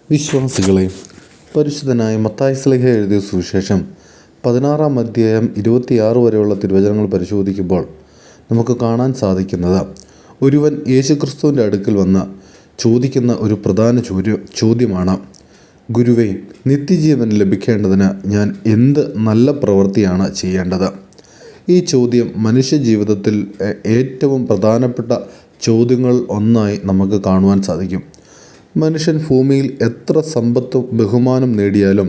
വിശ്വാസികളെ, പരിശുദ്ധനായ മത്തായി ശ്ലീഹ എഴുതിയ സുവിശേഷം 16-ാം അധ്യായം 26 വരെയുള്ള തിരുവചനങ്ങൾ പരിശോധിക്കുമ്പോൾ നമുക്ക് കാണാൻ സാധിക്കുന്നത്, ഒരുവൻ യേശുക്രിസ്തുവിൻ്റെ അടുക്കൽ വന്ന് ചോദിക്കുന്ന ഒരു പ്രധാന ചോദ്യമാണ്: ഗുരുവേ, നിത്യജീവൻ ലഭിക്കേണ്ടതിന് ഞാൻ എന്ത് നല്ല പ്രവൃത്തിയാണ് ചെയ്യേണ്ടത്? ഈ ചോദ്യം മനുഷ്യജീവിതത്തിൽ ഏറ്റവും പ്രധാനപ്പെട്ട ചോദ്യങ്ങൾ ഒന്നായി നമുക്ക് കാണുവാൻ സാധിക്കും. മനുഷ്യൻ ഭൂമിയിൽ എത്ര സമ്പത്തും ബഹുമാനം നേടിയാലും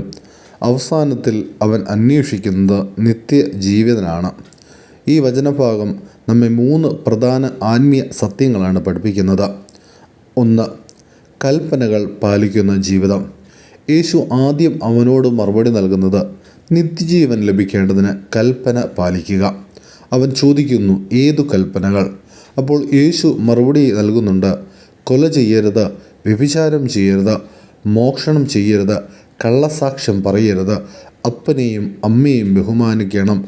അവസാനത്തിൽ അവൻ അന്വേഷിക്കുന്നത് നിത്യജീവിതനാണ്. ഈ വചനഭാഗം നമ്മെ 3 പ്രധാന ആത്മീയ സത്യങ്ങളാണ് പഠിപ്പിക്കുന്നത്. 1. കൽപ്പനകൾ പാലിക്കുന്ന ജീവിതം. യേശു ആദ്യം അവനോട് മറുപടി നൽകുന്നത് നിത്യജീവൻ ലഭിക്കേണ്ടതിന് കൽപ്പന പാലിക്കുക. അവൻ ചോദിക്കുന്നു, ഏതു കൽപ്പനകൾ? അപ്പോൾ യേശു മറുപടി നൽകുന്നുണ്ട്: കൊല ചെയ്യരുത്, വ്യഭിചാരം ചെയ്യരുത്, മോഷണം ചെയ്യരുത്, കള്ളസാക്ഷ്യം പറയരുത്, അപ്പനെയും അമ്മയെയും ബഹുമാനിക്കണം,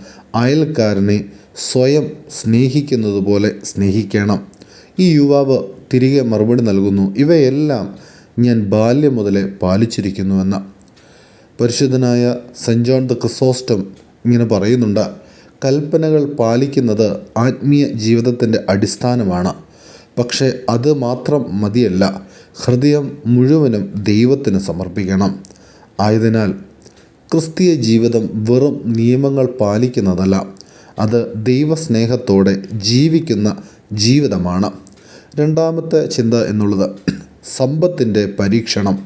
അയൽക്കാരനെ സ്വയം സ്നേഹിക്കുന്നത് പോലെ സ്നേഹിക്കണം. ഈ യുവാവ് തിരികെ മറുപടി നൽകുന്നു, ഇവയെല്ലാം ഞാൻ ബാല്യം മുതലേ പാലിച്ചിരിക്കുന്നുവെന്ന്. പരിശുദ്ധനായ സെൻറ്റ് ജോൺ ദ ക്രിസോസ്റ്റം ഇങ്ങനെ പറയുന്നുണ്ട്: കൽപ്പനകൾ പാലിക്കുന്നത് ആത്മീയ ജീവിതത്തിൻ്റെ അടിസ്ഥാനമാണ്. പക്ഷേ അത് മാത്രം മതിയല്ല, ഹൃദയം മുഴുവനും ദൈവത്തിന് സമർപ്പിക്കണം. ആയതിനാൽ ക്രിസ്തീയ ജീവിതം വെറും നിയമങ്ങൾ പാലിക്കുന്നതല്ല, അത് ദൈവസ്നേഹത്തോടെ ജീവിക്കുന്ന ജീവിതമാണ്. 2-ാമത്തെ ചിന്ത എന്നുള്ളത് സമ്പത്തിൻ്റെ പരീക്ഷണം.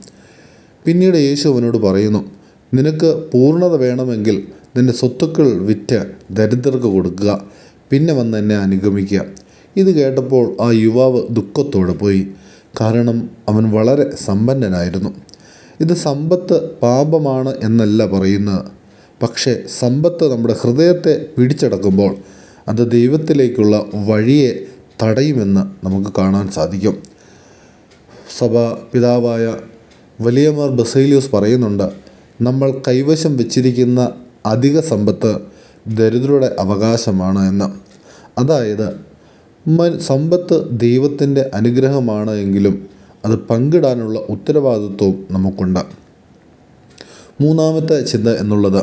പിന്നീട് യേശു അവനോട് പറയുന്നു, നിനക്ക് പൂർണ്ണത വേണമെങ്കിൽ നിൻ്റെ സ്വത്തുക്കൾ വിറ്റ് ദരിദ്രർക്ക് കൊടുക്കുക, പിന്നെ വന്ന് എന്നെ അനുഗമിക്കുക. ഇത് കേട്ടപ്പോൾ ആ യുവാവ് ദുഃഖത്തോടെ പോയി. കാരണം അവൻ വളരെ സമ്പന്നനായിരുന്നു. ഇത് സമ്പത്ത് പാപമാണ് എന്നല്ല പറയുന്നത്, പക്ഷേ സമ്പത്ത് നമ്മുടെ ഹൃദയത്തെ പിടിച്ചടക്കുമ്പോൾ അത് ദൈവത്തിലേക്കുള്ള വഴിയെ തടയുമെന്ന് നമുക്ക് കാണാൻ സാധിക്കും. സഭാ പിതാവായ വലിയ മാർ ബസേലിയോസ് പറയുന്നുണ്ട്, നമ്മൾ കൈവശം വെച്ചിരിക്കുന്ന അധിക സമ്പത്ത് ദരിദ്രരുടെ അവകാശമാണ് എന്ന്. അതായത് സമ്പത്ത് ദൈവത്തിൻ്റെ അനുഗ്രഹമാണ് എങ്കിലും അത് പങ്കിടാനുള്ള ഉത്തരവാദിത്വവും നമുക്കുണ്ട്. 3-ാമത്തെ ചിന്ത എന്നുള്ളത്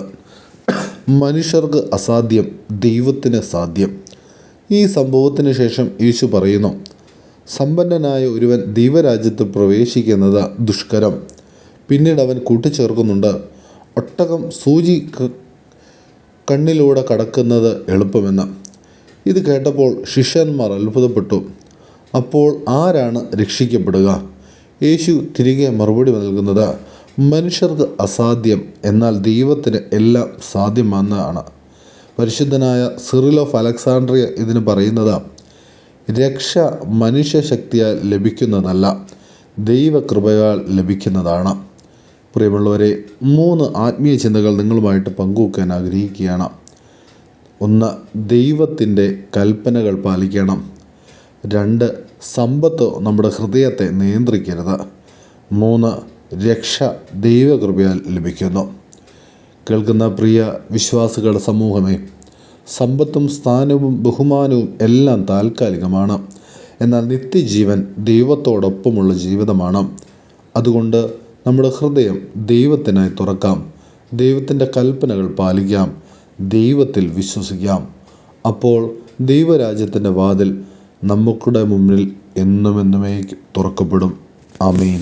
മനുഷ്യർക്ക് അസാധ്യം ദൈവത്തിന് സാധ്യം. ഈ സംഭവത്തിന് ശേഷം യേശു പറയുന്നു, സമ്പന്നനായ ഒരുവൻ ദൈവരാജ്യത്ത് പ്രവേശിക്കുന്നത് ദുഷ്കരം. പിന്നീട് അവൻ കൂട്ടിച്ചേർക്കുന്നുണ്ട്, ഒട്ടകം സൂചി കണ്ണിലൂടെ കടക്കുന്നത് എളുപ്പമെന്ന്. ഇത് കേട്ടപ്പോൾ ശിഷ്യന്മാർ അത്ഭുതപ്പെട്ടു. അപ്പോൾ ആരാണ് രക്ഷിക്കപ്പെടുക? യേശു തിരികെ മറുപടി നൽകുന്നത്, മനുഷ്യർക്ക് അസാധ്യം, എന്നാൽ ദൈവത്തിന് എല്ലാം സാധ്യമെന്നാണ്. പരിശുദ്ധനായ സിറിൽ ഓഫ് അലക്സാണ്ട്രിയ ഇതിന് പറയുന്നത്, രക്ഷ മനുഷ്യശക്തിയാൽ ലഭിക്കുന്നതല്ല, ദൈവകൃപയാൽ ലഭിക്കുന്നതാണ്. പ്രിയമുള്ളവരെ, 3 ആത്മീയ ചിന്തകൾ നിങ്ങളുമായിട്ട് പങ്കുവയ്ക്കാൻ ആഗ്രഹിക്കുകയാണ്. 1. ദൈവത്തിൻ്റെ കൽപ്പനകൾ പാലിക്കണം. 2. സമ്പത്ത് നമ്മുടെ ഹൃദയത്തെ നിയന്ത്രിക്കരുത്. 3. രക്ഷ ദൈവകൃപയാൽ ലഭിക്കുന്നു. കേൾക്കുന്ന പ്രിയ വിശ്വാസികളുടെ സമൂഹമേ, സമ്പത്തും സ്ഥാനവും ബഹുമാനവും എല്ലാം താൽക്കാലികമാണ്. എന്നാൽ നിത്യജീവൻ ദൈവത്തോടൊപ്പമുള്ള ജീവിതമാണ്. അതുകൊണ്ട് നമ്മുടെ ഹൃദയം ദൈവത്തിനായി തുറക്കാം, ദൈവത്തിൻ്റെ കൽപ്പനകൾ പാലിക്കാം, ദൈവത്തിൽ വിശ്വസിക്കാം. അപ്പോൾ ദൈവരാജ്യത്തിൻ്റെ വാതിൽ നമുക്കുടെ മുമ്പിൽ എന്നുമെന്നുമേ തുറക്കപ്പെടും. ആമേൻ.